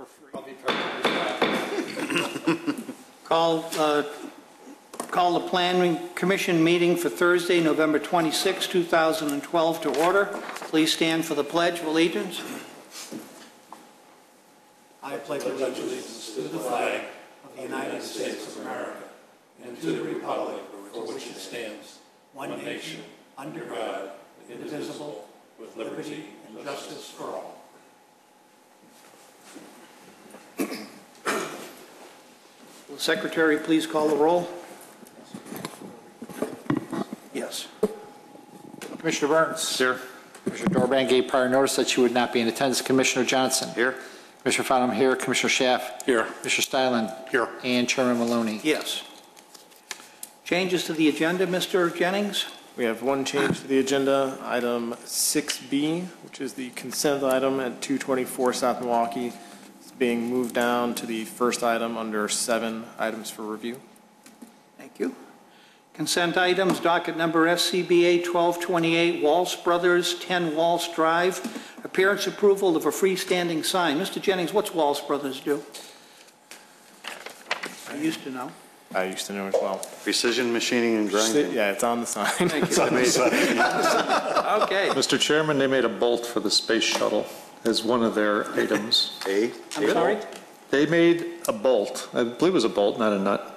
for free. I'll be perfectly Call the Planning Commission meeting for Thursday, November 26, 2012 to order. Please stand for the Pledge of Allegiance. I pledge allegiance to the flag of the United States of America and to the republic for which it stands, one nation, under God, indivisible, with liberty and justice for all. Will the Secretary please call the roll? Yes. Commissioner Burns. Here. Commissioner Dorban gave prior notice that you would not be in attendance. Commissioner Johnson. Here. Commissioner Fottom here. Commissioner Schaaf. Here. Commissioner Stylen. Here. And Chairman Maloney. Yes. Changes to the agenda, Mr. Jennings? We have one change to the agenda, item 6B, which is the consent item at 224 South Milwaukee. It's being moved down to the first item under 7 items for review. Thank you. Consent items, docket number SCBA 1228, Walsh Brothers, 10 Walsh Drive. Appearance approval of a freestanding sign. Mr. Jennings, what's Walsh Brothers do? I used to know. I used to know as well. Precision machining and grinding. Yeah, it's on the sign. Thank you. Okay. Mr. Chairman, they made a bolt for the space shuttle as one of their items. I'm sorry? They made a bolt, I believe it was a bolt, not a nut,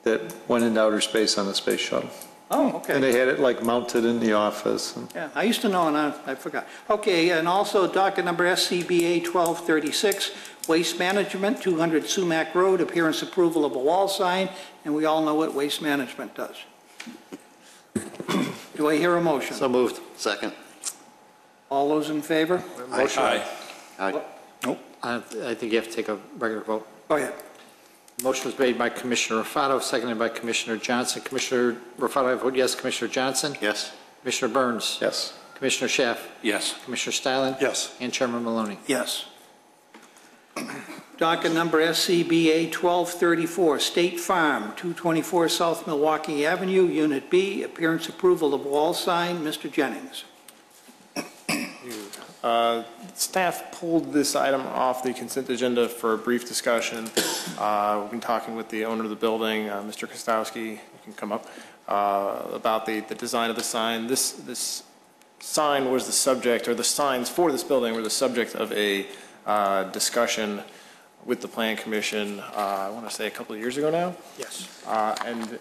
that went into outer space on the space shuttle. Oh, okay. And they had it like mounted in the office. Yeah, I used to know and I forgot. Okay, and also docket number SCBA 1236, Waste Management, 200 Sumac Road, appearance approval of a wall sign, and we all know what Waste Management does. Do I hear a motion? So moved. Second. All those in favor? Motion. Aye. Aye. Nope. I think you have to take a regular vote. Go ahead. Motion was made by Commissioner Rafato, seconded by Commissioner Johnson. Commissioner Rafato, I vote yes. Commissioner Johnson? Yes. Commissioner Burns? Yes. Commissioner Schaaf? Yes. Commissioner Stylen? Yes. And Chairman Maloney. Yes. Docket number SCBA 1234, State Farm, 224 South Milwaukee Avenue, Unit B, appearance approval of wall sign. Mr. Jennings. Staff pulled this item off the consent agenda for a brief discussion. We've been talking with the owner of the building, Mr. Kostowski, you can come up, about the design of the sign. This sign was the subject, or the signs for this building were the subject of a discussion with the Plan Commission, I want to say a couple of years ago now. Yes. And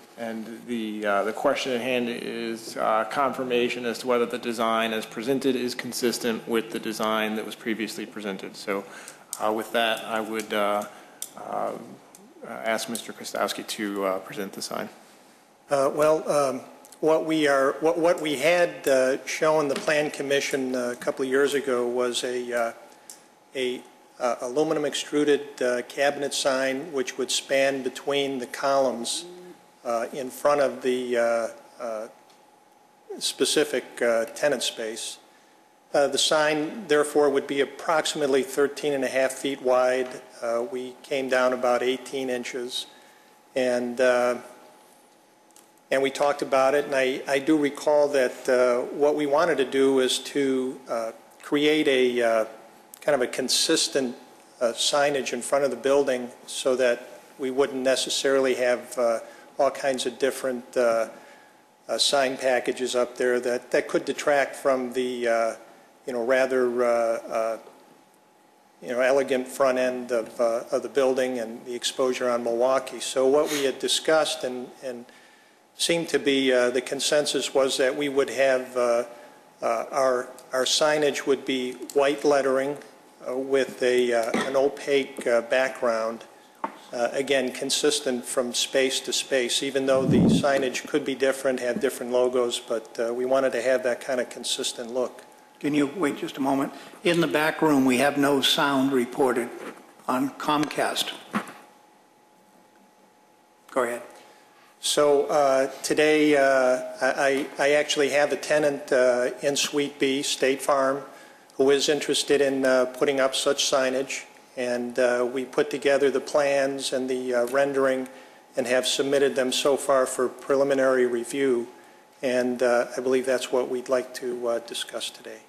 the question at hand is confirmation as to whether the design as presented is consistent with the design that was previously presented. So with that, I would ask Mr. Kostowski to present the sign. What we had shown the Plan Commission a couple of years ago was a aluminum extruded cabinet sign which would span between the columns in front of the specific tenant space. The sign therefore would be approximately 13.5 feet wide. We came down about 18 inches and we talked about it, and I do recall that what we wanted to do is to create a kind of a consistent signage in front of the building so that we wouldn't necessarily have all kinds of different sign packages up there that could detract from the rather elegant front end of the building and the exposure on Milwaukee. So what we had discussed and seemed to be the consensus was that we would have our signage would be white lettering with an opaque background, again consistent from space to space, even though the signage could be different, had different logos, but we wanted to have that kind of consistent look. Can you wait just a moment? In the back room, we have no sound reported on Comcast. Go ahead. So today I actually have a tenant in Suite B, State Farm, who is interested in putting up such signage, and we put together the plans and the rendering and have submitted them so far for preliminary review, and I believe that's what we'd like to discuss today.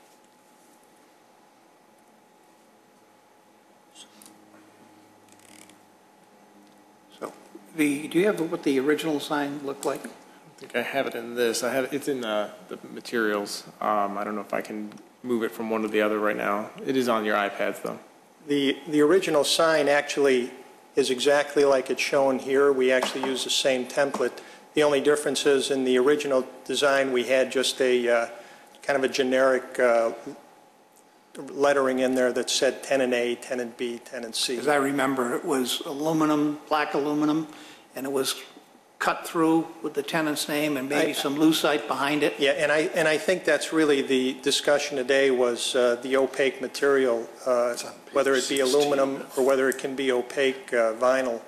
Do you have what the original sign looked like? I think I have it in this. It's in the materials. I don't know if I can move it from one to the other right now. It is on your iPads, though. The original sign actually is exactly like it's shown here. We actually use the same template. The only difference is in the original design, we had just a kind of a generic lettering in there that said tenant A, tenant B, tenant C. As I remember, it was aluminum, black aluminum, and it was cut through with the tenant's name and maybe some lucite behind it. Yeah, and I think that's really the discussion today was the opaque material, whether it be aluminum or whether it can be opaque vinyl.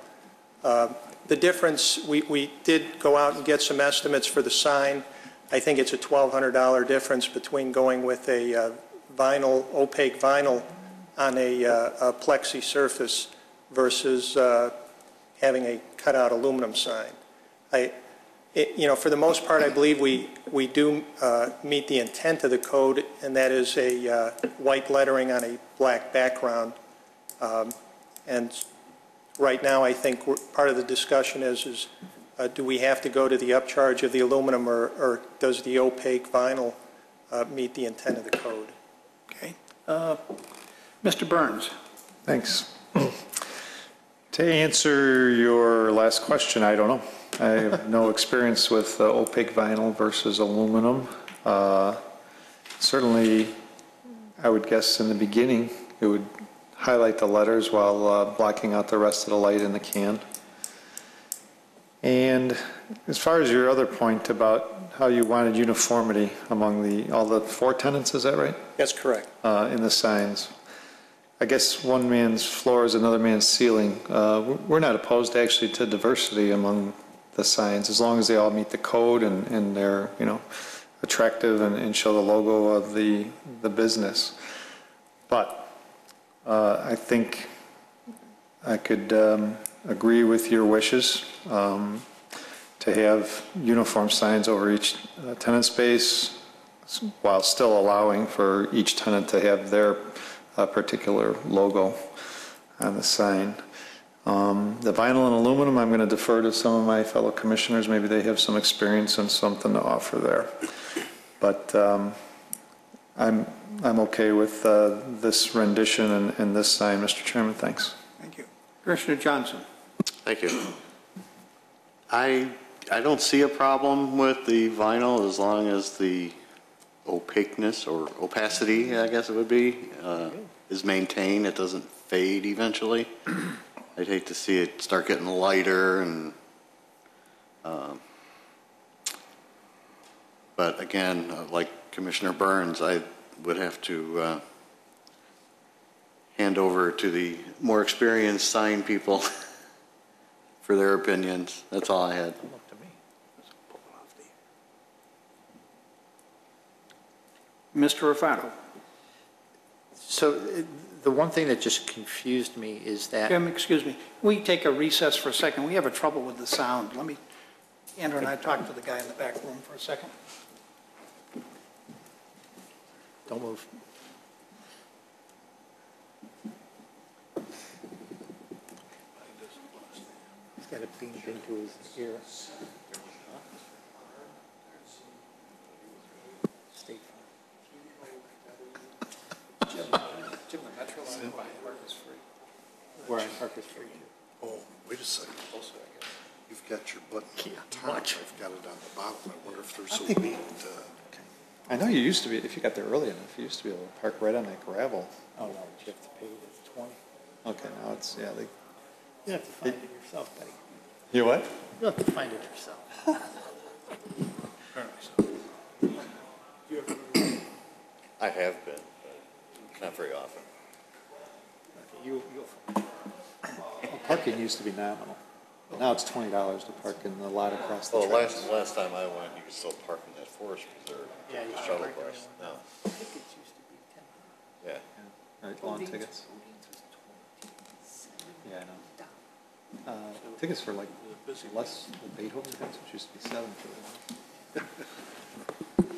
The difference, we did go out and get some estimates for the sign. I think it's a $1,200 difference between going with a vinyl, opaque vinyl on a plexi surface versus having a cutout aluminum sign. For the most part, I believe we do meet the intent of the code, and that is a white lettering on a black background. And right now, I think part of the discussion is do we have to go to the upcharge of the aluminum, or does the opaque vinyl meet the intent of the code? Okay. Mr. Burns. Thanks. To answer your last question, I don't know. I have no experience with opaque vinyl versus aluminum. Certainly, I would guess in the beginning, it would highlight the letters while blocking out the rest of the light in the can. And as far as your other point about how you wanted uniformity among all the 4 tenants, is that right? That's correct. In the signs. I guess one man's floor is another man's ceiling. We're not opposed actually to diversity among the signs, as long as they all meet the code and they're, attractive and show the logo of the business. But I think I could agree with your wishes to have uniform signs over each tenant space while still allowing for each tenant to have their particular logo on the sign. The vinyl and aluminum, I'm going to defer to some of my fellow commissioners. Maybe they have some experience and something to offer there. But I'm okay with this rendition and this sign, Mr. Chairman. Thanks. Thank you. Commissioner Johnson. Thank you. I don't see a problem with the vinyl as long as the opaqueness or opacity, I guess it would be, is maintained. It doesn't fade eventually. I'd hate to see it start getting lighter and but again, like Commissioner Burns, I would have to hand over to the more experienced sign people for their opinions. That's all I had. Mr. Rufato. So the one thing that just confused me is that... Jim, excuse me. We take a recess for a second. We have a trouble with the sound. Andrew and I talked to the guy in the back room for a second. Don't move. He's got it beamed into his ear. State Farm. Jim, the Metro line by Park is free. Where I park is free. Oh, wait a second. You've got your button on the top. I've got it on the bottom. I wonder if there's a way to... I know you used to be, if you got there early enough, you used to be able to park right on that gravel. Oh, no, but you have to pay the 20. Okay, now it's, yeah. You have to find it yourself, buddy. You what? You'll have to find it yourself. I have been, but not very often. Okay, Well, parking used to be nominal. Now it's $20 to park in the lot across the Well, tracks. last time I went, you could still park in that forest preserve. Yeah, you The can shuttle park bus. No. Tickets used to be 10. Yeah. Right, lawn tickets. Yeah, I know. Tickets for like less, the Beethoven tickets, which used to be $7 for them.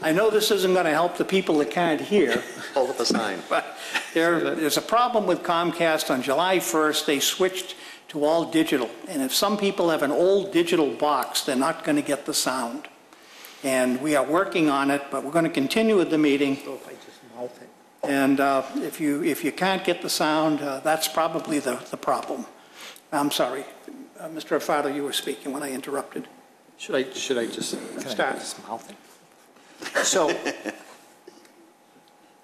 I know this isn't going to help the people that can't hear, Hold up a sign. but there's a problem with Comcast. On July 1st, they switched to all digital. And if some people have an old digital box, they're not going to get the sound. And we are working on it, but we're going to continue with the meeting. And if you can't get the sound, that's probably the problem. I'm sorry. Mr. Afato, you were speaking when I interrupted. Should I just Start. mouth it? So,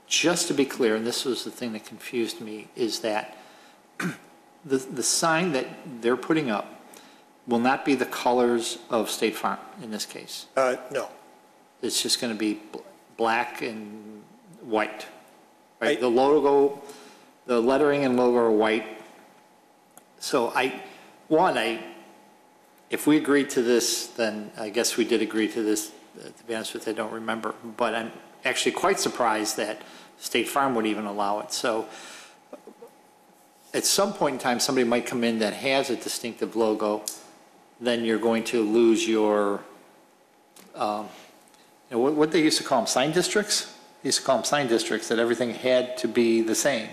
just to be clear, and this was the thing that confused me, is that the sign that they're putting up will not be the colors of State Farm in this case. No. It's just going to be black and white. Right? The logo, the lettering and logo are white. So if we agreed to this, then I guess we did agree to this. To be honest with you, I don't remember. But I'm actually quite surprised that State Farm would even allow it. So at some point in time, somebody might come in that has a distinctive logo. Then you're going to lose your, what they used to call them, sign districts? They used to call them sign districts, that everything had to be the same.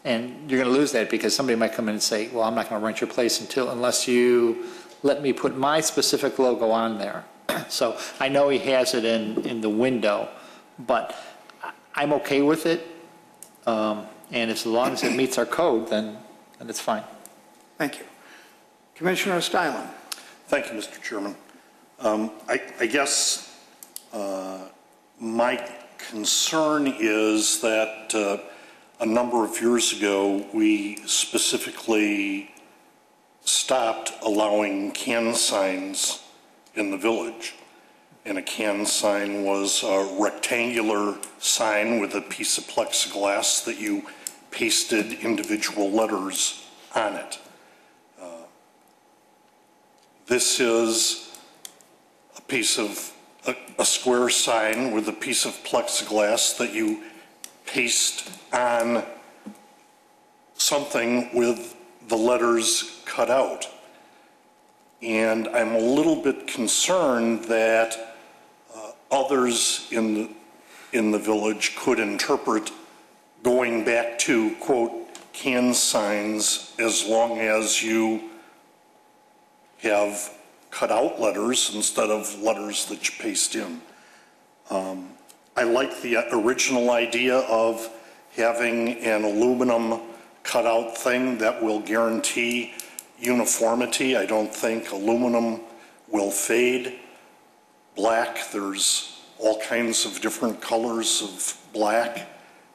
And you're going to lose that because somebody might come in and say, well, I'm not going to rent your place unless you let me put my specific logo on there. So I know he has it in the window, but I'm okay with it. And as long as it meets our code, then it's fine. Thank you. Commissioner Stylen. Thank you, Mr. Chairman. I guess my concern is that a number of years ago, we specifically stopped allowing can signs in the village. And a can sign was a rectangular sign with a piece of plexiglass that you pasted individual letters on it. This is a piece of a square sign with a piece of plexiglass that you paste on something with the letters cut out. And I'm a little bit concerned that others in the village could interpret going back to, quote, can signs as long as you have cut out letters instead of letters that you paste in. I like the original idea of having an aluminum cutout thing that will guarantee uniformity. I don't think aluminum will fade. Black, there's all kinds of different colors of black,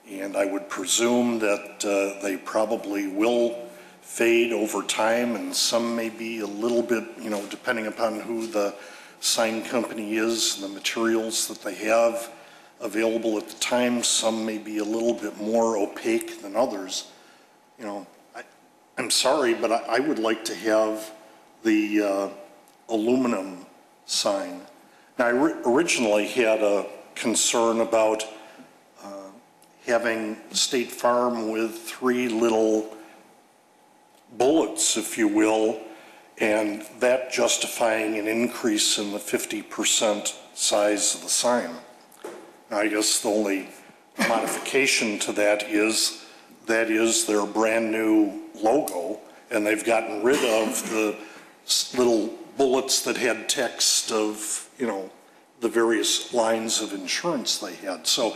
and I would presume that they probably will fade over time, and some may be a little bit, depending upon who the sign company is and the materials that they have available at the time, some may be a little bit more opaque than others. I'm sorry, but I would like to have the aluminum sign. Now, I originally had a concern about having State Farm with 3 little bullets, if you will, and that justifying an increase in the 50% size of the sign. Now, I guess the only modification to that is their brand new logo, and they've gotten rid of the little bullets that had text of, the various lines of insurance they had. So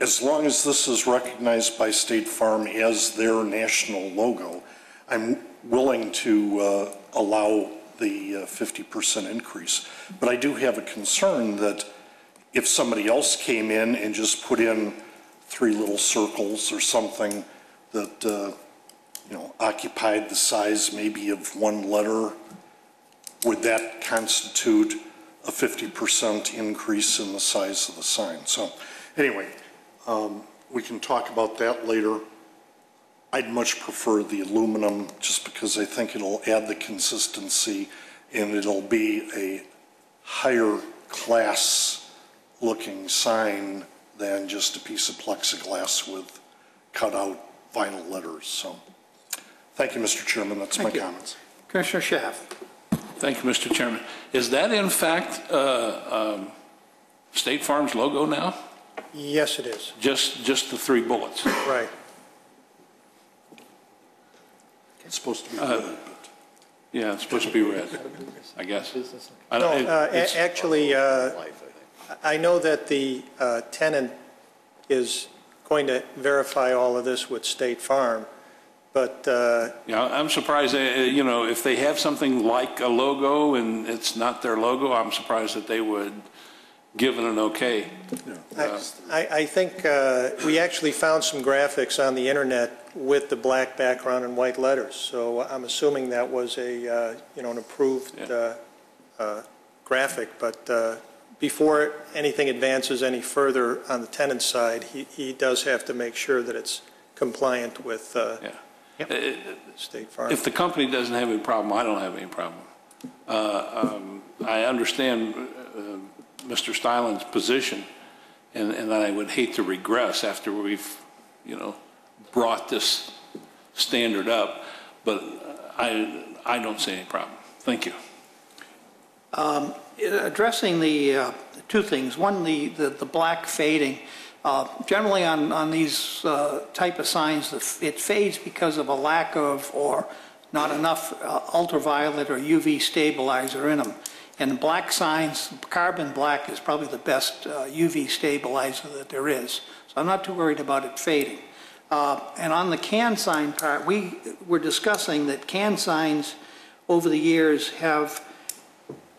as long as this is recognized by State Farm as their national logo, I'm willing to allow the 50% increase. But I do have a concern that if somebody else came in and just put in 3 little circles or something that, occupied the size maybe of 1 letter, would that constitute a 50% increase in the size of the sign? So anyway, we can talk about that later. I'd much prefer the aluminum just because I think it'll add the consistency and it'll be a higher class looking sign than just a piece of plexiglass with cut out vinyl letters. So thank you, Mr. Chairman. That's my comments. Commissioner Schaaf. Thank you, Mr. Chairman. Is that in fact State Farm's logo now? Yes, it is. Just the 3 bullets? Right. It's supposed to be good, but. Yeah, it's supposed to be red, I guess. I No, don't- it's- actually, I know that the tenant is going to verify all of this with State Farm, but Yeah, I'm surprised, you know, if they have something like a logo and it's not their logo, I'm surprised that they would give it an okay. I think we actually found some graphics on the internet with the black background and white letters. So I'm assuming that was a an approved graphic. But before anything advances any further on the tenant side, he does have to make sure that it's compliant with State Farm. If the company doesn't have any problem, I don't have any problem. I understand Mr. Styland's position, and I would hate to regress after we've, you know, brought this standard up, but I don't see any problem. Thank you. Addressing the two things. One, the black fading. Generally on these type of signs, it fades because of a lack of or not enough ultraviolet or UV stabilizer in them. And black signs, carbon black is probably the best UV stabilizer that there is. So I'm not too worried about it fading. And on the can sign part, we were discussing that can signs over the years have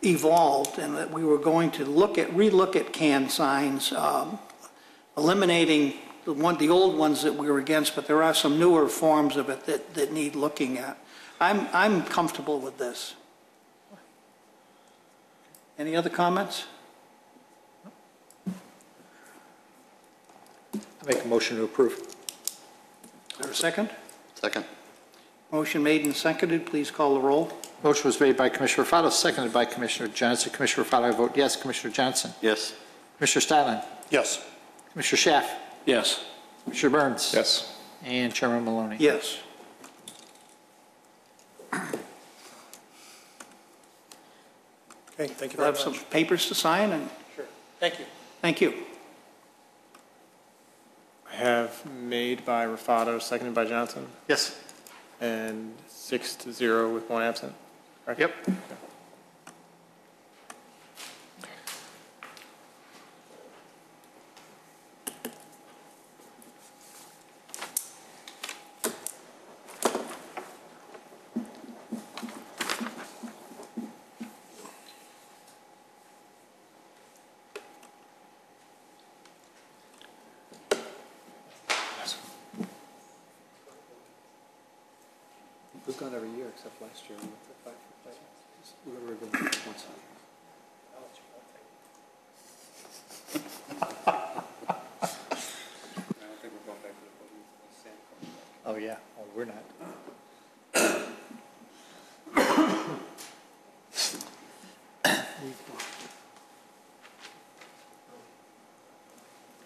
evolved, and that we were going to relook at can signs, eliminating the old ones that we were against, but there are some newer forms of it that need looking at. I'm comfortable with this. Any other comments? I make a motion to approve. Is there a second? Second. Motion made and seconded. Please call the roll. Motion was made by Commissioner Raffato, seconded by Commissioner Johnson. Commissioner Raffato, I vote yes. Commissioner Johnson? Yes. Commissioner Styland? Yes. Commissioner Schaaf? Yes. Commissioner Burns? Yes. And Chairman Maloney? Yes. Okay, thank you We'll very have much. some papers to sign, and Sure. Thank you. thank you. I have made by Raffato, seconded by Johnson, Yes. and 6-0 with one absent. Correct? Yep. We've gone every year except last year. We went to 5 for 5. We were going once a year. Oh, yeah. Oh, we're not.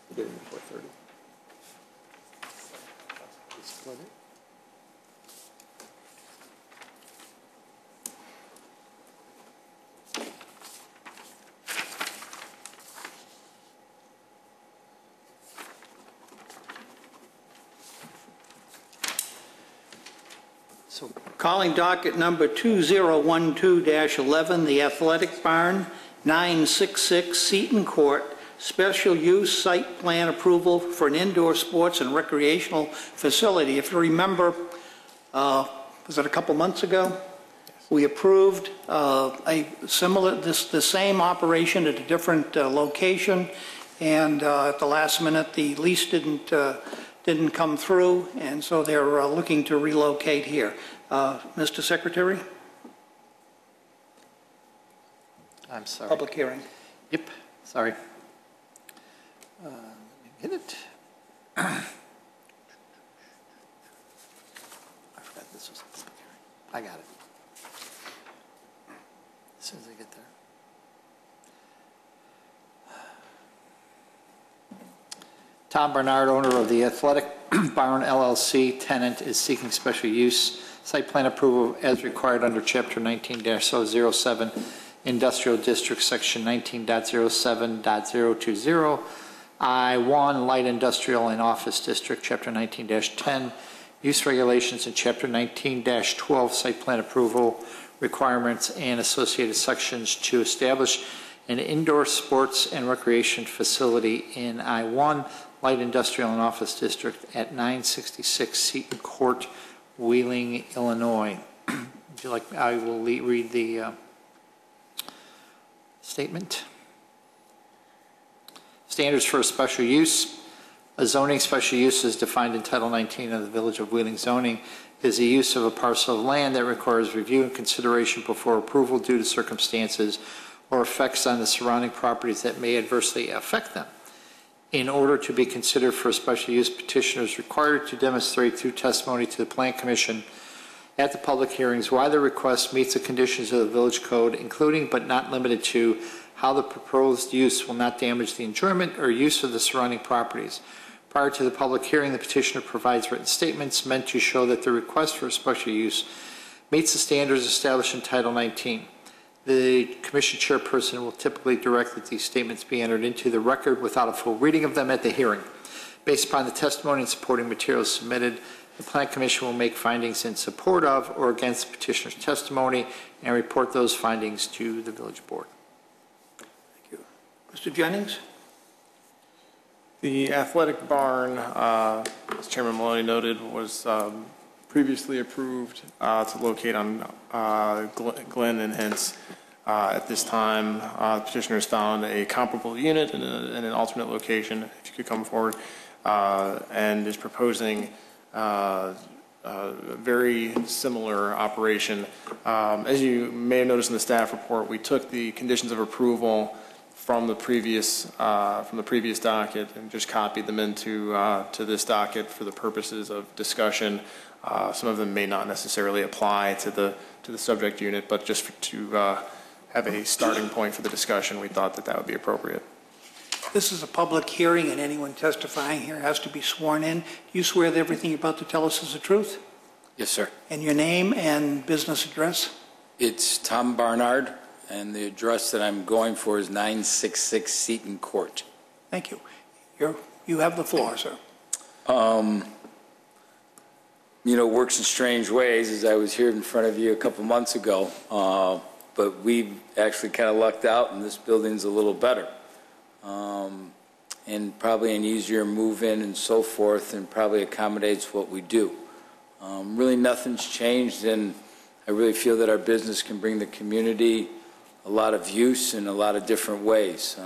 We're getting 4:30. Split it. So calling docket number 2012-11, the Athletic Barn, 966 Seton Court, special use site plan approval for an indoor sports and recreational facility. If you remember, was it a couple months ago? We approved the same operation at a different location, and at the last minute, the lease didn't come through, and so they're looking to relocate here. Mr. Secretary? I'm sorry. Public hearing. Yep, sorry. Let me get it. I forgot this was a public hearing. I got it. As soon as I get there. Tom Bernard, owner of the Athletic Barn LLC, tenant, is seeking special use site plan approval as required under Chapter 19-007, Industrial District, Section 19.07.020, I-1, Light Industrial and Office District, Chapter 19-10, use regulations in Chapter 19-12 site plan approval requirements and associated sections to establish an indoor sports and recreation facility in I-1 Light Industrial and Office District at 966 Seton Court, Wheeling, Illinois. Would you like, I will read the statement. Standards for a special use. A zoning special use is defined in Title 19 of the Village of Wheeling zoning is the use of a parcel of land that requires review and consideration before approval due to circumstances or effects on the surrounding properties that may adversely affect them. In order to be considered for a special use, petitioner is required to demonstrate through testimony to the Plan Commission at the public hearings why the request meets the conditions of the village code, including but not limited to how the proposed use will not damage the enjoyment or use of the surrounding properties. Prior to the public hearing, the petitioner provides written statements meant to show that the request for a special use meets the standards established in Title 19. The commission chairperson will typically direct that these statements be entered into the record without a full reading of them at the hearing. Based upon the testimony and supporting materials submitted, the Plan Commission will make findings in support of or against the petitioner's testimony and report those findings to the village board. Thank you. Mr. Jennings? The athletic barn, as Chairman Maloney noted, was previously approved to locate on Glen and Hence. At this time, petitioner has found a comparable unit in an alternate location, if you could come forward, and is proposing a very similar operation. As you may have noticed in the staff report, we took the conditions of approval from the previous docket and just copied them into to this docket for the purposes of discussion. Some of them may not necessarily apply to the subject unit, but just to have a starting point for the discussion, we thought that would be appropriate. This is a public hearing, and anyone testifying here has to be sworn in. Do you swear that everything you're about to tell us is the truth? Yes, sir. And your name and business address? It's Tom Barnard, and the address that I'm going for is 966 Seton Court. Thank you. You have the floor, sir. You know, works in strange ways, as I was here in front of you a couple months ago, but we actually kind of lucked out, and this building's a little better. And probably an easier move in and so forth, and probably accommodates what we do. Really nothing's changed, and I really feel that our business can bring the community a lot of use in a lot of different ways,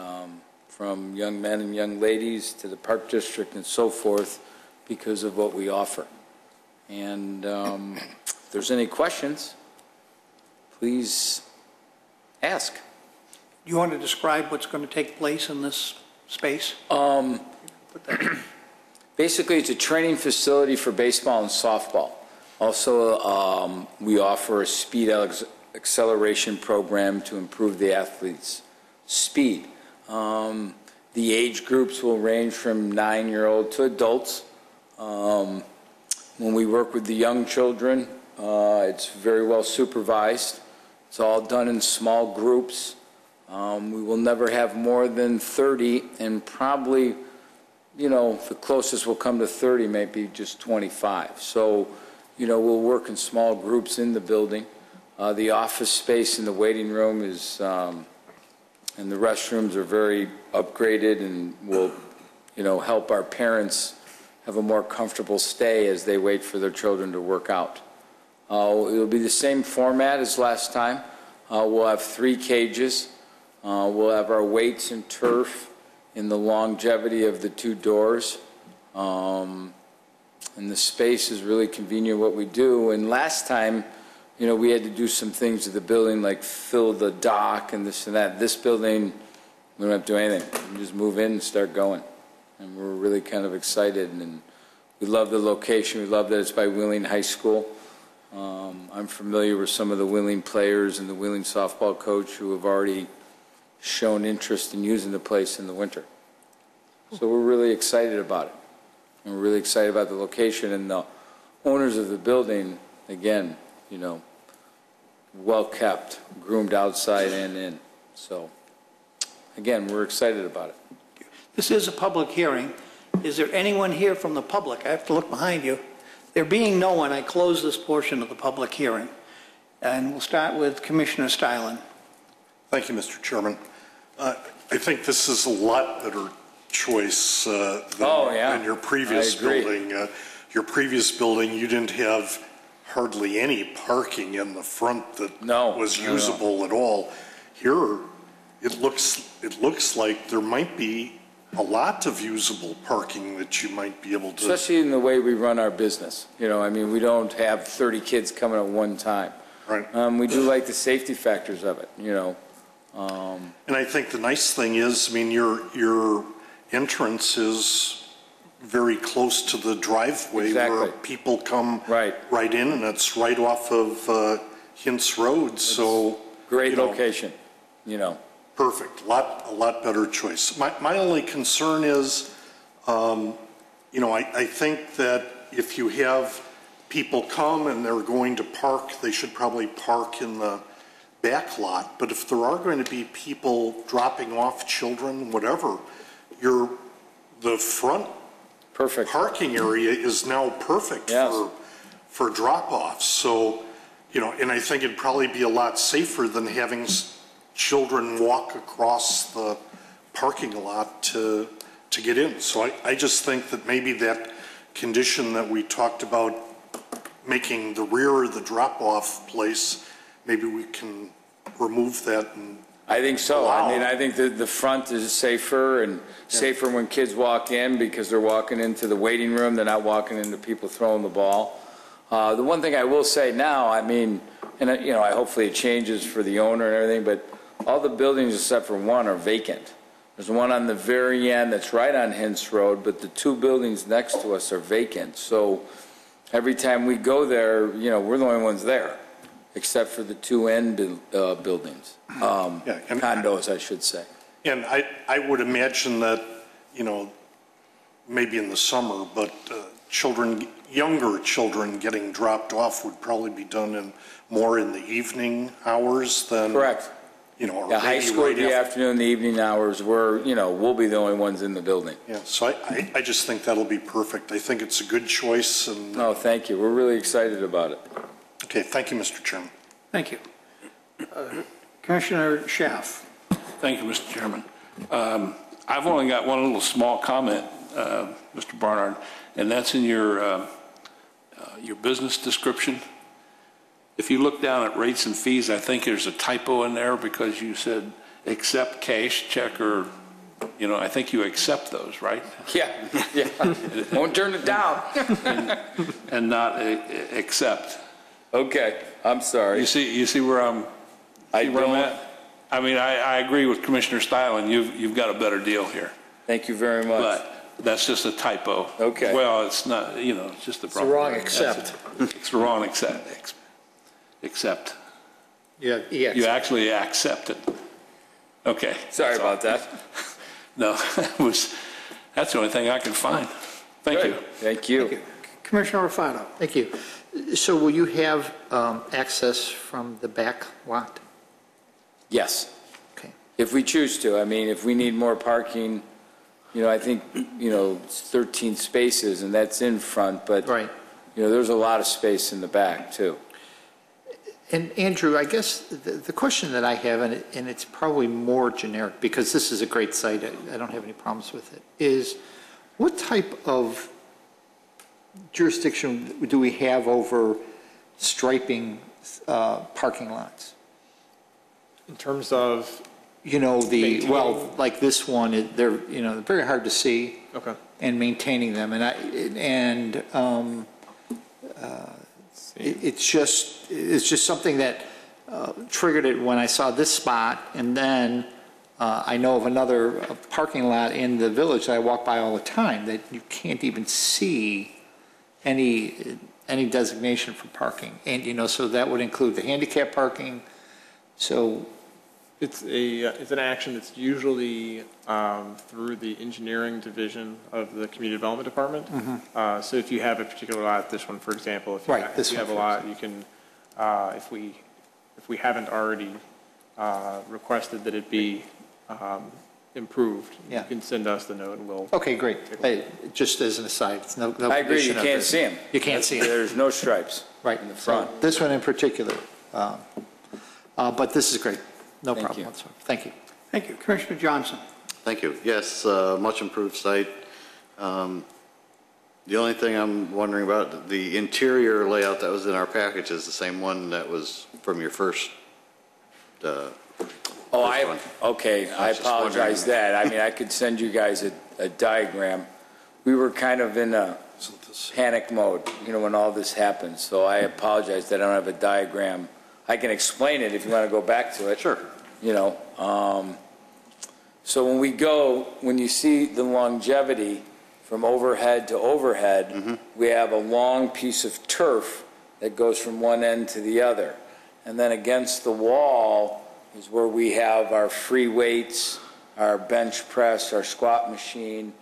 from young men and young ladies to the Park District and so forth, because of what we offer. And if there's any questions, please ask. You want to describe what's going to take place in this space? Basically, it's a training facility for baseball and softball. Also, we offer a speed acceleration program to improve the athletes' speed. The age groups will range from 9-year-old to adults. When we work with the young children, it's very well supervised. It's all done in small groups. We will never have more than 30, and probably, you know, the closest we'll come to 30 may be just 25. So, you know, we'll work in small groups in the building. The office space in the waiting room is, and the restrooms are very upgraded and will, you know, help our parents have a more comfortable stay as they wait for their children to work out. It'll be the same format as last time. We'll have 3 cages. We'll have our weights and turf in the longevity of the 2 doors. And the space is really convenient what we do. And last time, you know, we had to do some things to the building, like fill the dock and this and that. This building, we don't have to do anything. We just move in and start going. And we're really kind of excited. And we love the location. We love that it's by Wheeling High School. I'm familiar with some of the Wheeling players and the Wheeling softball coach who have already shown interest in using the place in the winter. So we're really excited about it. And we're really excited about the location and the owners of the building, again, you know, well kept, groomed outside and in. So, again, we're excited about it. This is a public hearing. Is there anyone here from the public? I have to look behind you There being no one, I close this portion of the public hearing. And we'll start with Commissioner Stylen. Thank you, Mr. Chairman. I think this is a lot better choice than your previous building. Your previous building, you didn't have hardly any parking in the front that was usable at all. Here, it looks like there might be a lot of usable parking that you might be able to. Especially in the way we run our business. You know, I mean, we don't have 30 kids coming at one time. Right. We do like the safety factors of it, you know. And I think the nice thing is, I mean, your entrance is very close to the driveway where people come right in, and it's right off of Hintz Road. So great location, you know. Perfect. A lot better choice. My only concern is, you know, I think that if you have people come and they're going to park, they should probably park in the back lot. But if there are going to be people dropping off children, whatever, the front parking area is now perfect for drop-offs. So, you know, and I think it'd probably be a lot safer than having children walk across the parking lot to get in. So I just think that maybe that condition that we talked about, making the rear of the drop-off place, maybe we can remove that. And I think so. I mean, I think the front is safer and safer when kids walk in because they're walking into the waiting room. They're not walking into people throwing the ball. The one thing I will say now, I mean, and you know, hopefully it changes for the owner and everything, but all the buildings except for one are vacant. There's one on the very end that's right on Hintz Road, but the two buildings next to us are vacant. So every time we go there, you know, we're the only ones there, except for the two end buildings, condos, I should say. And I would imagine that, you know, maybe in the summer, but younger children getting dropped off would probably be done more in the evening hours than. Correct. You know, or high school, right the afternoon, the evening hours, we'll be the only ones in the building. Yeah, so I just think that'll be perfect. I think it's a good choice. And no, thank you. We're really excited about it. Okay, thank you, Mr. Chairman. Thank you. Commissioner Schaaf. Thank you, Mr. Chairman. I've only got one little small comment, Mr. Barnard, and that's in your business description. If you look down at rates and fees, I think there's a typo in there because you said accept cash, check, or, you know, I think you accept those, right? Yeah. Won't turn it down. and not accept. Okay, I'm sorry. You see where I'm at? I mean, I agree with Commissioner Stylen. You've got a better deal here. Thank you very much. But that's just a typo. Okay. Well, it's not, you know, it's just the problem. It's the wrong accept. It's the wrong accept. Yeah, you actually accept it. Okay. Sorry about that. No, that's the only thing I can find. Thank you. Thank you. Thank you. Commissioner Rufano. Thank you. So will you have access from the back lot? Yes. Okay. If we choose to. I mean, if we need more parking, you know, I think, you know, it's 13 spaces and that's in front, but, right. You know, there's a lot of space in the back too. And Andrew, I guess the question that I have, and it's probably more generic because this is a great site, I don't have any problems with it, is what type of jurisdiction do we have over striping parking lots? In terms of? You know, like this one, they're very hard to see. Okay. And maintaining them, it's just something that triggered it when I saw this spot, and then I know of another parking lot in the village that I walk by all the time that you can't even see any designation for parking, and you know, so that would include the handicap parking. So it's an action that's usually through the engineering division of the community development department. Mm-hmm. So if you have a particular lot, this one, for example, if you have a lot, you can, if we haven't already requested that it be improved, you Yeah. can send us the note and we'll. Okay, great. Hey, just as an aside, it's no I agree, you condition of can't this. see them. You can't see it. There's no stripes. Right. In the front. So this one in particular. But this is great. No Thank problem you. whatsoever. Thank you. Thank you. Commissioner Johnson. Thank you. Yes, much improved site. The only thing I'm wondering about, the interior layout that was in our package is the same one that was from your first, Oh, one. okay, I was just apologize wondering. that. I mean, I could send you guys a diagram. We were kind of in a panic mode, when all this happened, so I apologize that I don't have a diagram. I can explain it if you want to go back to it. Sure. So when you see the longevity from overhead to overhead, we have a long piece of turf that goes from one end to the other. And then against the wall is where we have our free weights, our bench press, our squat machine,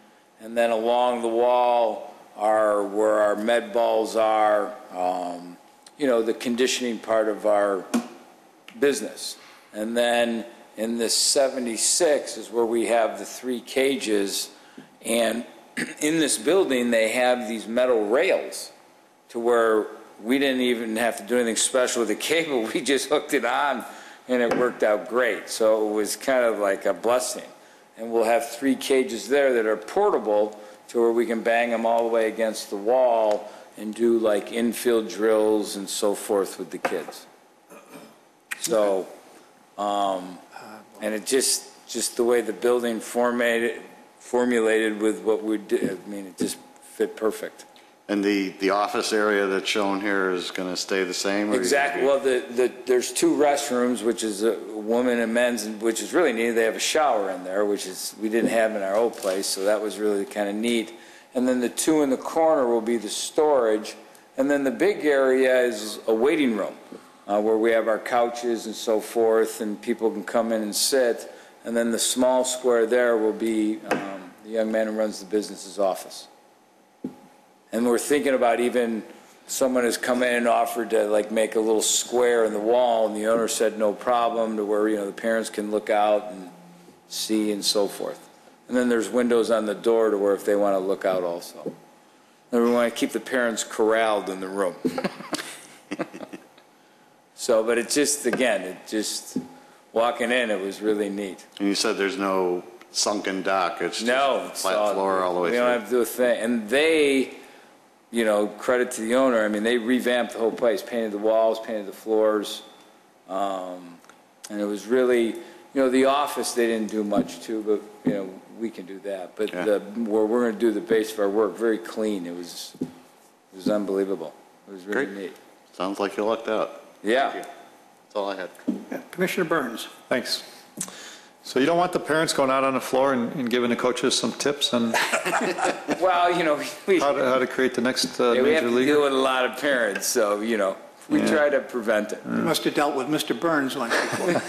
and then along the wall are where our med balls are, the conditioning part of our business. And then in this 76 is where we have the 3 cages, and in this building they have these metal rails to where we didn't even have to do anything special with the cable. We just hooked it on and it worked out great. So it was kind of like a blessing. And we'll have 3 cages there that are portable to where we can bang them all the way against the wall and do like infield drills and so forth with the kids. So, and it just the way the building formulated with what we did, I mean, it just fit perfect. and the office area that's shown here is going to stay the same? or Exactly. Well, there's 2 restrooms, which is a woman and men's, which is really neat. They have a shower in there, which is we didn't have in our old place, so that was really kind of neat. And then the 2 in the corner will be the storage, and then the big area is a waiting room where we have our couches and so forth, and people can come in and sit. And then the small square there will be the young man who runs the business's office. And we're thinking about even someone has come in and offered to like make a little square in the wall, and the owner said no problem, to where the parents can look out and see and so forth. And then there's windows on the door to where if they want to look out also. And we want to keep the parents corralled in the room. So, but it just walking in, it was really neat. And you said there's no sunken dock, it's No, just flat floor all the way we through? don't have to do a thing. And they, credit to the owner, I mean, they revamped the whole place, painted the walls, painted the floors. And it was really, the office they didn't do much to, but, we can do that. But Yeah. where we're going to do the base of our work, very clean. It was unbelievable. It was really Great. neat. Sounds like you lucked out. Yeah. That's all I had. Yeah, Commissioner Burns. Thanks. So you don't want the parents going out on the floor and giving the coaches some tips on Well, we how to create the next we have major to league? deal with a lot of parents, so, we try to prevent it. You must have dealt with Mr. Burns once before.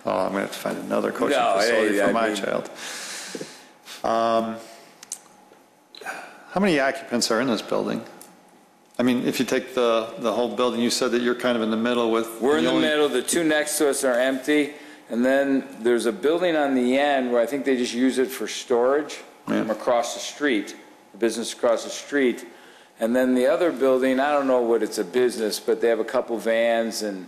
Oh, I'm going to have to find another coaching No, facility I for my mean- child. How many occupants are in this building? I mean, if you take the whole building, you said that you're kind of in the middle with. We're in the middle, the 2 next to us are empty, and then there's a building on the end where I think they just use it for storage from across the street, the business across the street. And then the other building, I don't know what it's a business, but they have a couple vans, and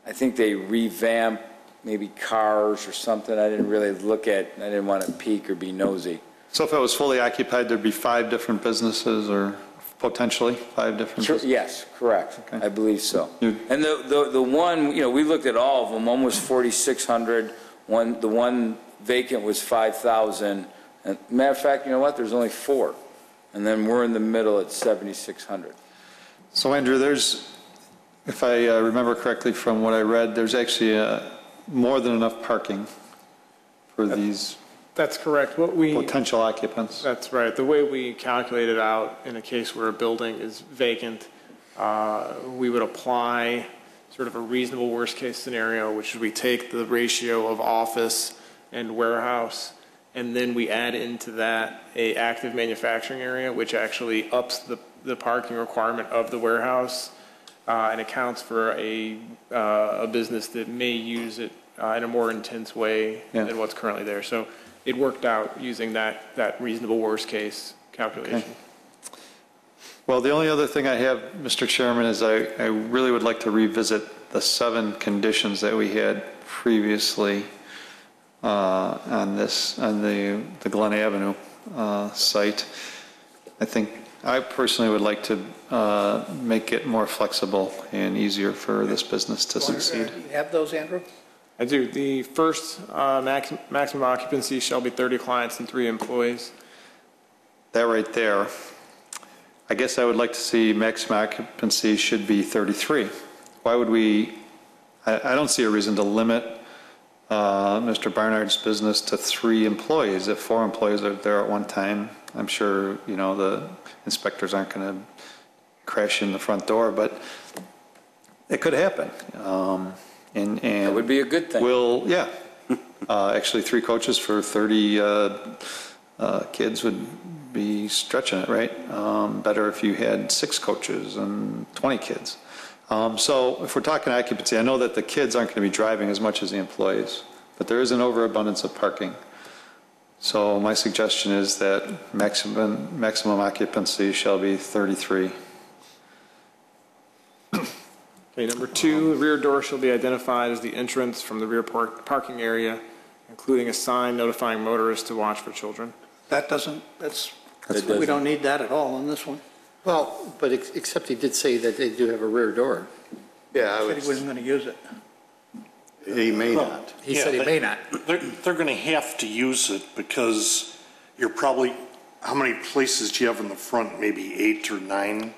I think they revamp maybe cars or something. I didn't really look at, I didn't want to peek or be nosy. So if it was fully occupied, there'd be 5 different businesses, or potentially 5 different Sure, businesses? yes, correct. Okay. I believe so. You- And the one, we looked at all of them. One was 4,600. The one vacant was 5,000. And matter of fact, you know what? There's only 4. And then we're in the middle at 7,600. So Andrew, if I remember correctly from what I read, there's actually more than enough parking for these That's correct. potential occupants. That's right. The way we calculate it out in a case where a building is vacant, we would apply sort of a reasonable worst-case scenario, which is we take the ratio of office and warehouse, and then we add into that a active manufacturing area, which actually ups the parking requirement of the warehouse and accounts for a business that may use it in a more intense way Yeah. than what's currently there. So it worked out using that reasonable worst case calculation. Okay. Well, the only other thing I have, Mr. Chairman, is I really would like to revisit the 7 conditions that we had previously on the Glen Avenue site. I personally would like to make it more flexible and easier for this business to succeed. You have those, Andrew? I do. The first maximum occupancy shall be 30 clients and 3 employees. That right there, I guess I would like to see maximum occupancy should be 33. Why would we, I don't see a reason to limit Mr. Barnard's business to 3 employees. If 4 employees are there at one time, I'm sure, the inspectors aren't going to crash in the front door, but it could happen. And That would be a good thing. Yeah. Actually, 3 coaches for 30 kids would be stretching it, right? Better if you had 6 coaches and 20 kids. So if we're talking occupancy, I know that the kids aren't going to be driving as much as the employees, but there is an overabundance of parking. So my suggestion is that maximum occupancy shall be 33. Okay, number 2, the rear door shall be identified as the entrance from the rear parking area, including a sign notifying motorists to watch for children. That doesn't, we don't need that at all on this one. Well, but except he did say that they do have a rear door. Yeah, Said he wasn't going to use it. He may not. He said he may not. They're going to have to use it because you're probably, how many places do you have in the front? Maybe 8 or 9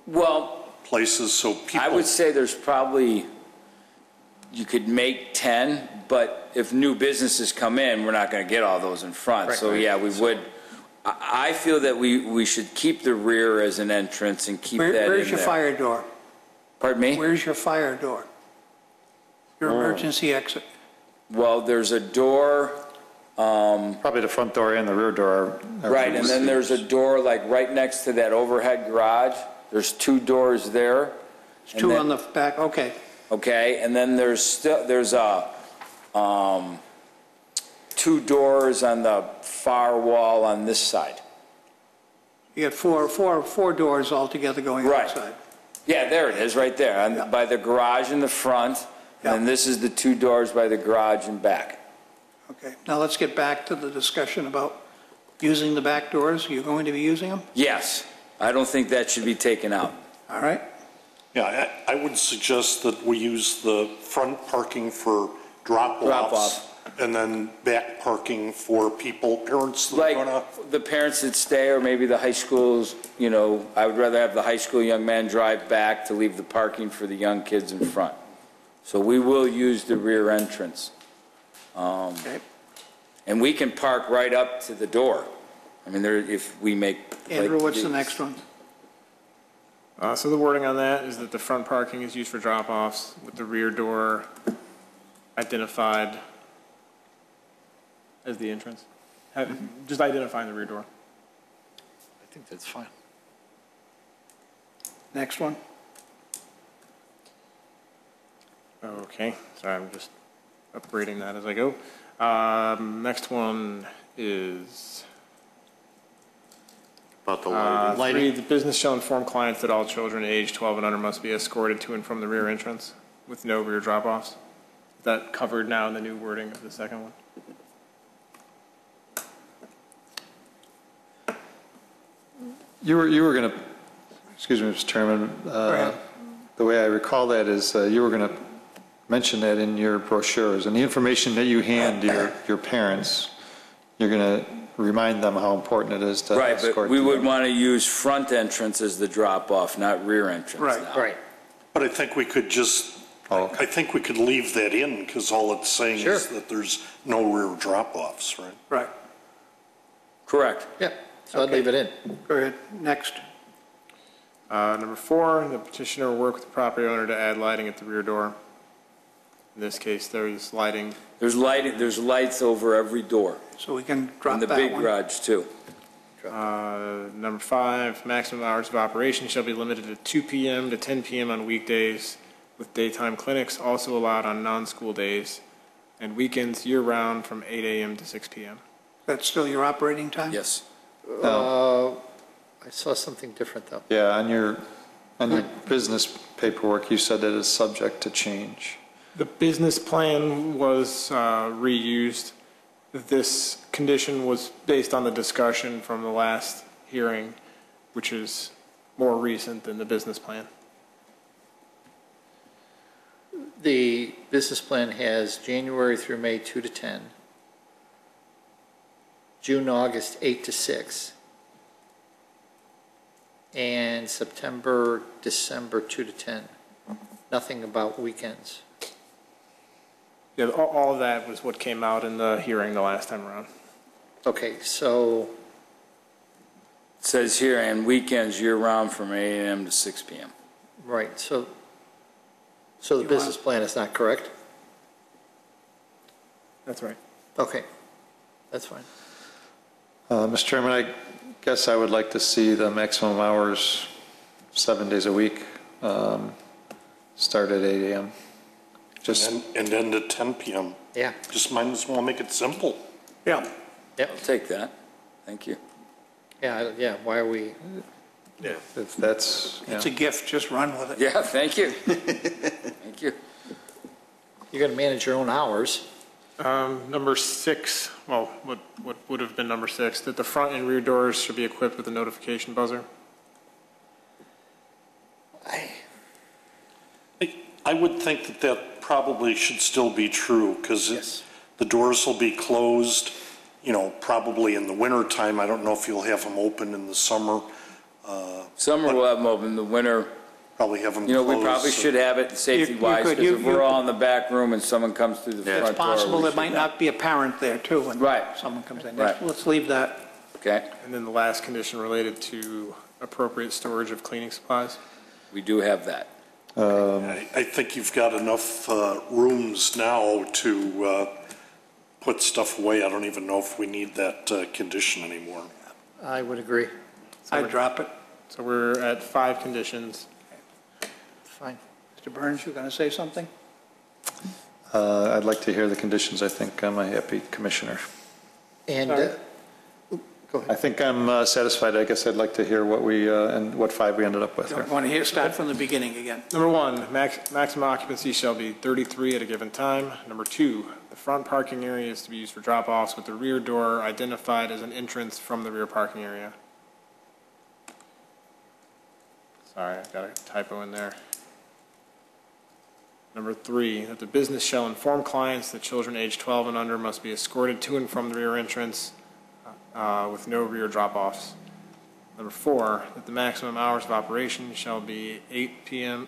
Well, places, so people. I would say there's probably, you could make 10, but if new businesses come in, we're not going to get all those in front. So yeah, we would. I feel that we should keep the rear as an entrance and keep that in there. Where's your fire door? Pardon me? Where's your fire door? Your emergency exit? Well, there's a door. probably the front door and the rear door are. Right, and then there's a door like right next to that overhead garage. There's 2 doors there. There's 2 on the back, okay. Okay, and then there's a 2 doors on the far wall on this side. You got four doors altogether going Right. outside. Yeah, there it is, right there, Yeah. by the garage in the front, Yeah. and this is the 2 doors by the garage and back. Okay, now let's get back to the discussion about using the back doors. Are you going to be using them? Yes, I don't think that should be taken out. All right? Yeah, I would suggest that we use the front parking for drop-offs. Drop-off. And then back parking for people, parents that are gonna. Like the parents that stay, or maybe the high schools, I would rather have the high school young man drive back to leave the parking for the young kids in front. So we will use the rear entrance. Okay. And we can park right up to the door. I mean, if we make. Andrew, what's the next one? So the wording on that is that the front parking is used for drop-offs with the rear door identified as the entrance. Just identifying the rear door. I think that's fine. Next one? Okay, sorry, I'm just upgrading that as I go. Next one is About the lighting. 3, the business shall inform clients that all children aged 12 and under must be escorted to and from the rear entrance with no rear drop-offs. Is that covered now in the new wording of the second one? You were going to, excuse me, Mr. Chairman, the way I recall that is you were going to mention that in your brochures, and the information that you hand your parents, you're going to remind them how important it is to Right, escort but we them. would want to use front entrance as the drop-off, not rear entrance Right. now. Right. But I think we could just, Oh, okay. I think we could leave that in because all it's saying is that there's no rear drop-offs, right? Right. Correct. Yeah, so I'd leave it in. Go ahead. Next. Number 4, the petitioner will work with the property owner to add lighting at the rear door. In this case, there's lighting. There's lights over every door, So we can drop in that the one. big garage too. Number 5, maximum hours of operation shall be limited to 2 p.m. to 10 p.m. on weekdays, with daytime clinics also allowed on non-school days. and weekends year-round from 8 a.m. to 6 p.m. That's still your operating time? Yes. I saw something different, though. Yeah, on your business paperwork, you said that it's subject to change. The business plan was reused. This condition was based on the discussion from the last hearing, which is more recent than the business plan. The business plan has January through May 2 to 10, June, August 8 to 6, and September, December 2 to 10. Nothing about weekends. Yeah, all of that was what came out in the hearing the last time around. Okay, so, It says here, and weekends year-round from 8 a.m. to 6 p.m. right, so the business plan is not correct? That's right. Okay, that's fine. Mr. Chairman, I guess I would like to see the maximum hours, 7 days a week, start at 8 a.m. Just, And end at 10 p.m. Yeah. Just might as well make it simple. Yeah. I'll take that. Thank you. Yeah, why are we, if that's, yeah. It's a gift, just run with it. Yeah, thank you. Thank you. you're going to manage your own hours. Number 6, well, what would have been number 6, that the front and rear doors should be equipped with a notification buzzer. I would think that that probably should still be true, because the doors will be closed, you know, probably in the winter time. I don't know if you'll have them open in the summer. Summer we'll have them open, the winter, Probably have them you know, closed. we probably should have it safety-wise, could- because you- if we're all in the back room and someone comes through the front door. It's possible we there should might know. not be a parent there, too, when Right. someone comes in. Right. Let's leave that. Okay, And then the last condition related to appropriate storage of cleaning supplies. we do have that. I think you've got enough rooms now to put stuff away. I don't even know if we need that condition anymore. I would agree. I'd drop it. So we're at 5 conditions. Fine. Mr. Burns, you going to say something? I'd like to hear the conditions. I think I'm a happy commissioner. And, go I ahead. think I'm satisfied. I guess I'd like to hear what we, and what 5 we ended up with. Want to start from the beginning again? Number 1, maximum occupancy shall be 33 at a given time. Number 2, the front parking area is to be used for drop-offs with the rear door identified as an entrance from the rear parking area. Sorry, I've got a typo in there. Number 3, that the business shall inform clients that children aged 12 and under must be escorted to and from the rear entrance with no rear drop-offs. Number 4, that the maximum hours of operation shall be 8 a.m.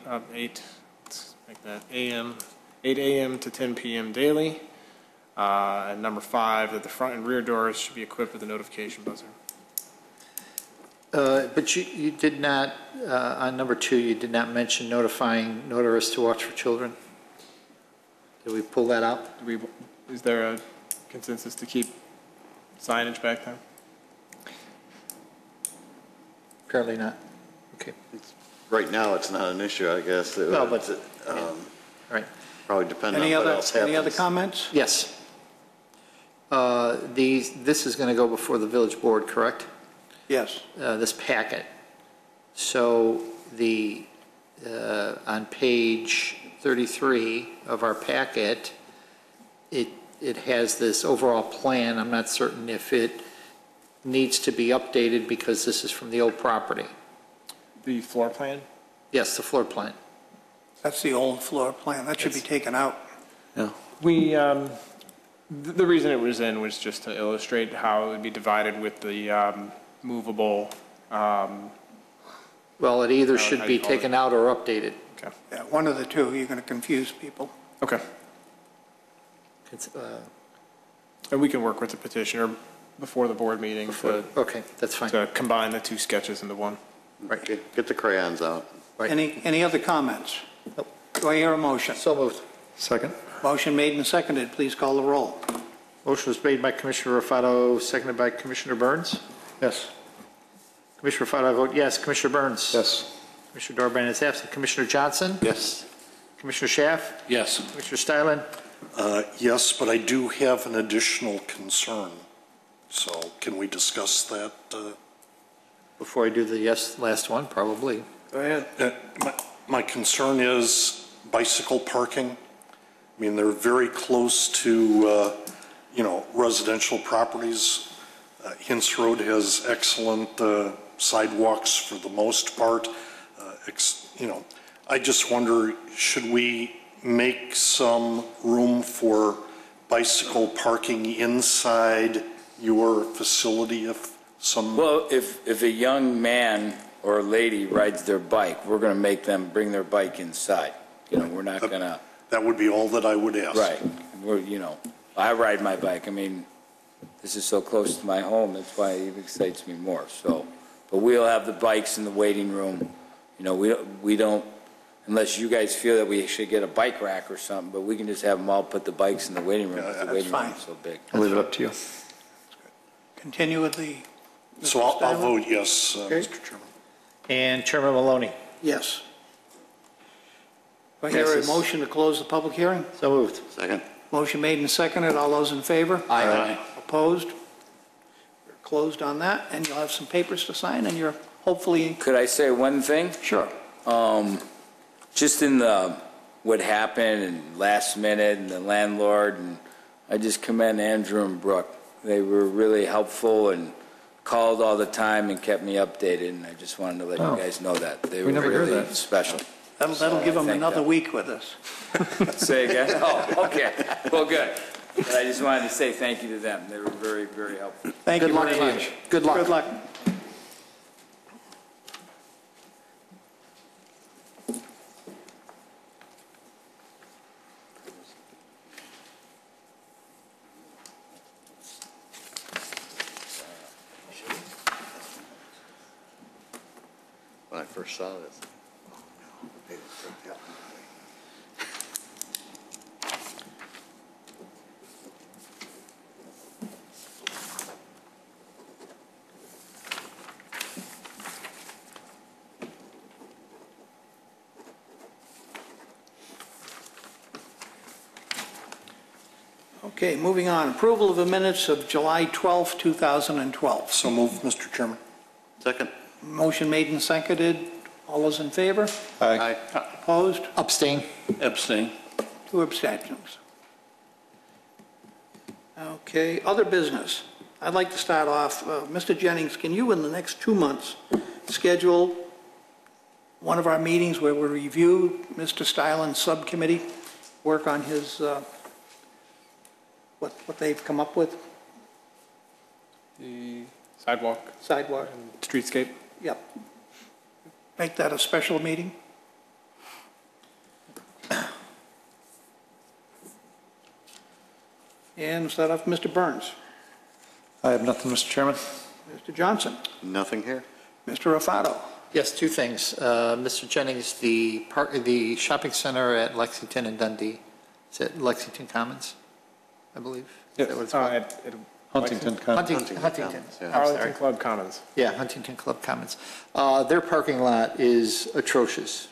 to 10 p.m. daily. And number 5, that the front and rear doors should be equipped with a notification buzzer. But you did not, on number 2, you did not mention notifying motorists to watch for children. Did we pull that out? Is there a consensus to keep signage back there? Apparently not. Okay, Right now, it's not an issue, I guess. No, but- right. Probably depending on Any what other, else happens. any other comments? Yes. This is going to go before the village board, correct? Yes. This packet. So on page 33 of our packet, it has this overall plan. I'm not certain if it needs to be updated because this is from the old property. The floor plan? Yes, the floor plan. That's the old floor plan. That should be taken out. Yeah. We, the reason it was in was just to illustrate how it would be divided with the movable. Well, it either should be taken out or updated. Okay. Yeah, one of the two. You're going to confuse people. Okay. It's, And we can work with the petitioner before the board meeting okay, that's fine. to combine the 2 sketches into one. Right. Get the crayons out. Right. Any other comments? Do I hear a motion? So moved. Second? Motion made and seconded. Please call the roll. Motion was made by Commissioner Rufato, seconded by Commissioner Burns. Yes. Commissioner Rufato, I vote yes. Commissioner Burns? Yes. Commissioner Dorban is absent. Commissioner Johnson? Yes. Commissioner Schaaf? Yes. Commissioner Steilen? Yes, but I do have an additional concern. So can we discuss that? Before I do the last one, probably. Go ahead. My concern is bicycle parking. I mean, they're very close to, residential properties. Hints Road has excellent sidewalks for the most part. I just wonder, should we make some room for bicycle parking inside your facility if some... Well, if a young man or a lady rides their bike, we're going to make them bring their bike inside. We're not going to... That would be all that I would ask. Right. I ride my bike. I mean, this is so close to my home, that's why it even excites me more. So, but we'll have the bikes in the waiting room. We don't, unless you guys feel that we should get a bike rack or something, but we can just have them all put the bikes in the waiting room. The waiting room is so big. I'll leave it up to you. Continue with the... So I'll vote yes, Okay. Mr. Chairman. And Chairman Maloney. Yes. Do I hear a Passes. motion to close the public hearing? So moved. Second. Motion made and seconded. All those in favor? Aye. Opposed? You're closed on that, and you'll have some papers to sign, and you're hopefully... Could I say one thing? Sure. Just in what happened and last minute and the landlord, and I just commend Andrew and Brooke. They were really helpful and called all the time and kept me updated, and I just wanted to let you guys know that. They were never heard really that. special. That'll give them thank another them. week with us. Say again? Oh, okay. Well, good. But I just wanted to say thank you to them. They were very, very helpful. Thank you very much. Good luck. Good luck. When I first saw this. Okay, moving on. Approval of the minutes of July 12, 2012. So moved, Mr. Chairman. Second. Motion made and seconded. All those in favor? Aye. Opposed? Abstain. Abstain. 2 abstentions. Okay, other business. I'd like to start off, Mr. Jennings, can you in the next 2 months schedule one of our meetings where we review Mr. Stylin's subcommittee, work on his, what they've come up with, The sidewalk sidewalk? and streetscape. Yep. Make that a special meeting? And start off with Mr. Burns. I have nothing, Mr. Chairman. Mr. Johnson. Nothing here. Mr. Rafato. Yes, 2 things. Mr. Jennings, the shopping center at Lexington and Dundee, is it Lexington Commons, I believe? Is that what it's called? At Huntington Commons. Huntington. Yeah. I'm sorry. Arlington Club Commons. Yeah, Huntington Club Commons. Their parking lot is atrocious.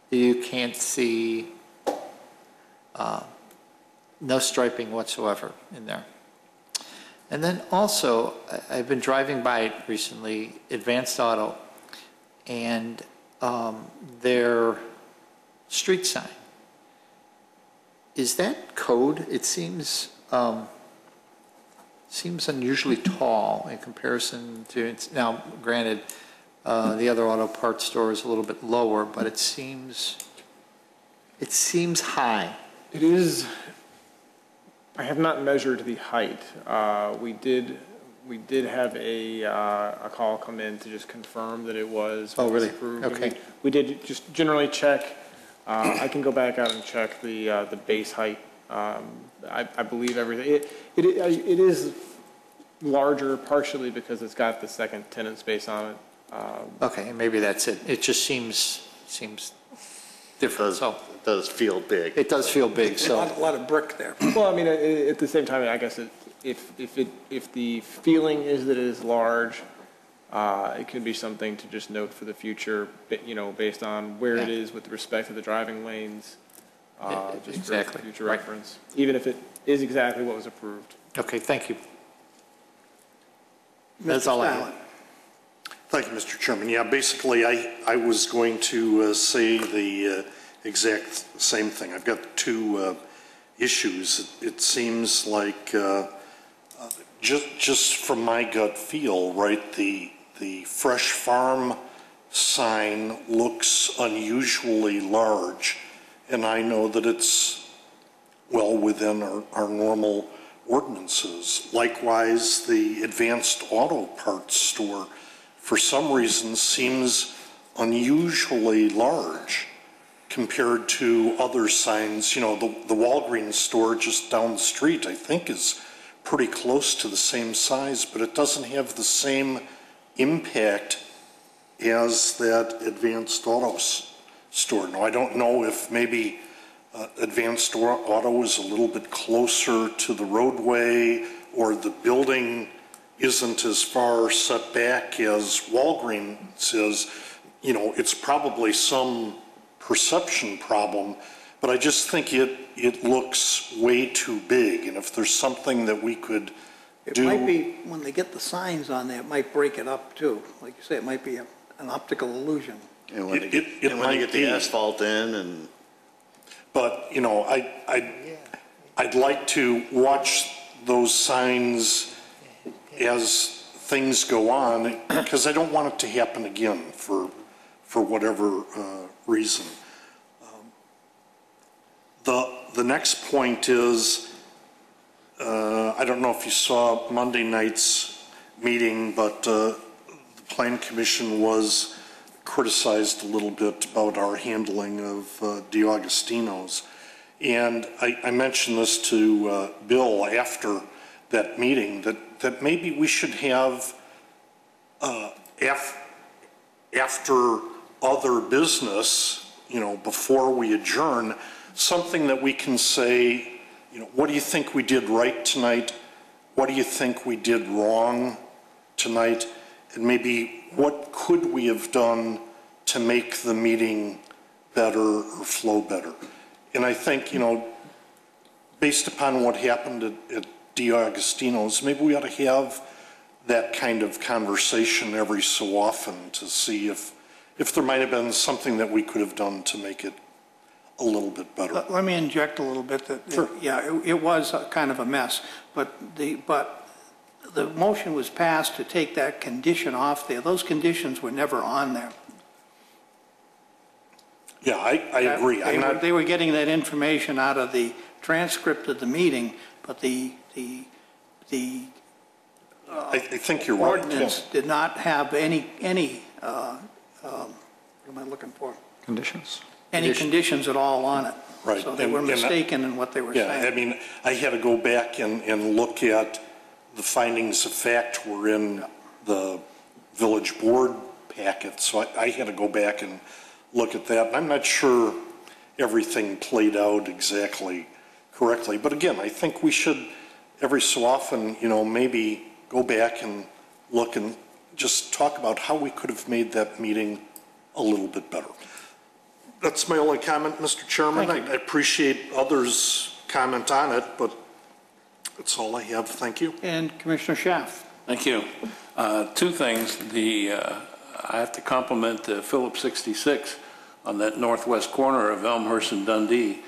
You can't see no striping whatsoever in there. And then also, I've been driving by it recently, Advanced Auto, and their street sign. Is that code? It seems unusually tall in comparison to, now granted, the other auto parts store is a little bit lower, but it seems high. It is, I have not measured the height. We did have a call come in to just confirm that it was. Oh, really? approved. Okay. We did just generally check. I can go back out and check the base height. I believe everything. It is larger partially because it's got the second tenant space on it. Okay, maybe that's it. It just seems different, so. It does feel big. It does feel big, A so. lot of brick there. Well, I mean, at the same time, I guess if the feeling is that it is large, it could be something to just note for the future, based on where it is with respect to the driving lanes. just Exactly. for future Right. reference, even if it is exactly what was approved. Okay, thank you. Mr. That's all I Stalin. have. Thank you, Mr. Chairman. Yeah, basically, I was going to say the exact same thing. I've got two issues. It seems like, just from my gut feel, right, the Fresh Farm sign looks unusually large, and I know that it's well within our normal ordinances. Likewise, the Advanced Auto Parts store, for some reason, seems unusually large compared to other signs. You know, the Walgreens store just down the street, I think, is pretty close to the same size, but it doesn't have the same impact as that Advanced Auto store. Now, I don't know if maybe Advanced Auto is a little bit closer to the roadway, or the building isn't as far set back as Walgreens is. You know, it's probably some perception problem, but I just think it looks way too big, and if there's something that we could It do. might be, when they get the signs on there, it might break it up too. Like you say, it might be an optical illusion. And when they get, It and when they might get the be. asphalt in and. But, you know, I'd like to watch those signs as things go on, because I don't want it to happen again for whatever reason. The next point is, I don't know if you saw Monday night's meeting, but the Plan Commission was criticized a little bit about our handling of DeAugustino's. And I mentioned this to Bill after that meeting, that maybe we should have, after other business, you know, before we adjourn, something that we can say, you know, what do you think we did right tonight? What do you think we did wrong tonight? And maybe what could we have done to make the meeting better or flow better? And I think, you know, based upon what happened at DeAugustino's, maybe we ought to have that kind of conversation every so often to see if there might have been something that we could have done to make it a little bit better. Let me inject a little bit. Sure. Yeah, it was kind of a mess, but the motion was passed to take that condition off there. Those conditions were never on there. Yeah, I agree. They were getting that information out of the transcript of the meeting, but the I think you're right. ordinance did not have any what am I looking for? Conditions. Any conditions at all on it. Right. So they were mistaken in what they were Yeah, saying. I mean, I had to go back and look at the findings of fact were in the village board packet, so I had to go back and look at that. And I'm not sure everything played out exactly correctly. But again, I think we should, every so often, you know, maybe go back and look and just talk about how we could have made that meeting a little bit better. That's my only comment, Mr. Chairman. I appreciate others' comment on it, but that's all I have. Thank you. And Commissioner Schaaf. Thank you. Two things. I have to compliment Phillips 66 on that northwest corner of Elmhurst and Dundee.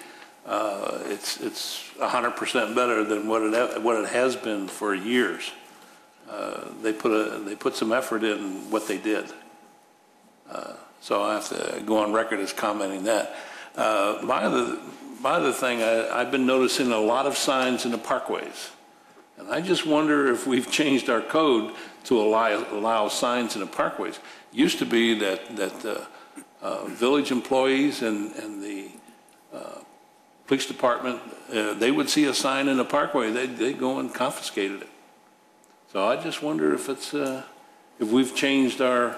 It's 100% better than what it has been for years. They put some effort in what they did. So I have to go on record as commenting that. My other thing, I've been noticing a lot of signs in the parkways. And I just wonder if we've changed our code to allow signs in the parkways. Used to be that village employees and the police department, they would see a sign in the parkway, they'd go and confiscated it. So I just wonder if if we've changed or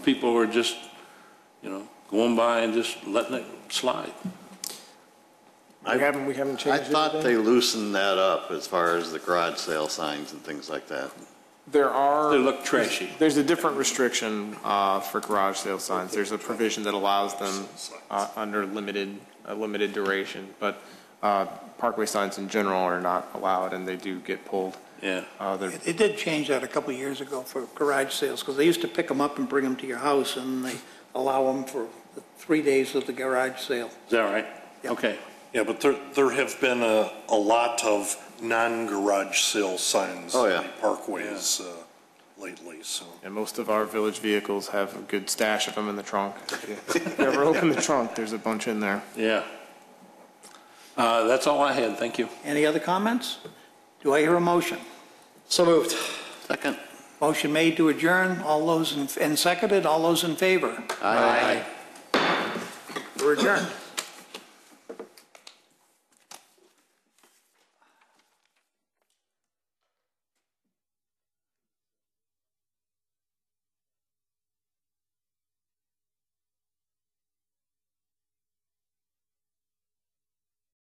people are just, you know, going by and just letting it slide. We haven't changed I it. thought they loosened that up as far as the garage sale signs and things like that. They look trashy. There's a different restriction for garage sale signs. There's a provision that allows them under a limited duration, but parkway signs in general are not allowed, and they do get pulled. Yeah. They did change that a couple of years ago for garage sales, because they used to pick them up and bring them to your house, and they allow them for the 3 days of the garage sale. Is that right? Yep. Okay. Yeah, but there have been a lot of non-garage sale signs Oh, yeah. on parkways lately, so. And most of our village vehicles have a good stash of them in the trunk. If you ever open the trunk, there's a bunch in there. Yeah. That's all I had. Thank you. Any other comments? Do I hear a motion? So moved. Second. Motion made to adjourn, and seconded, all those in favor? Aye. We're adjourned.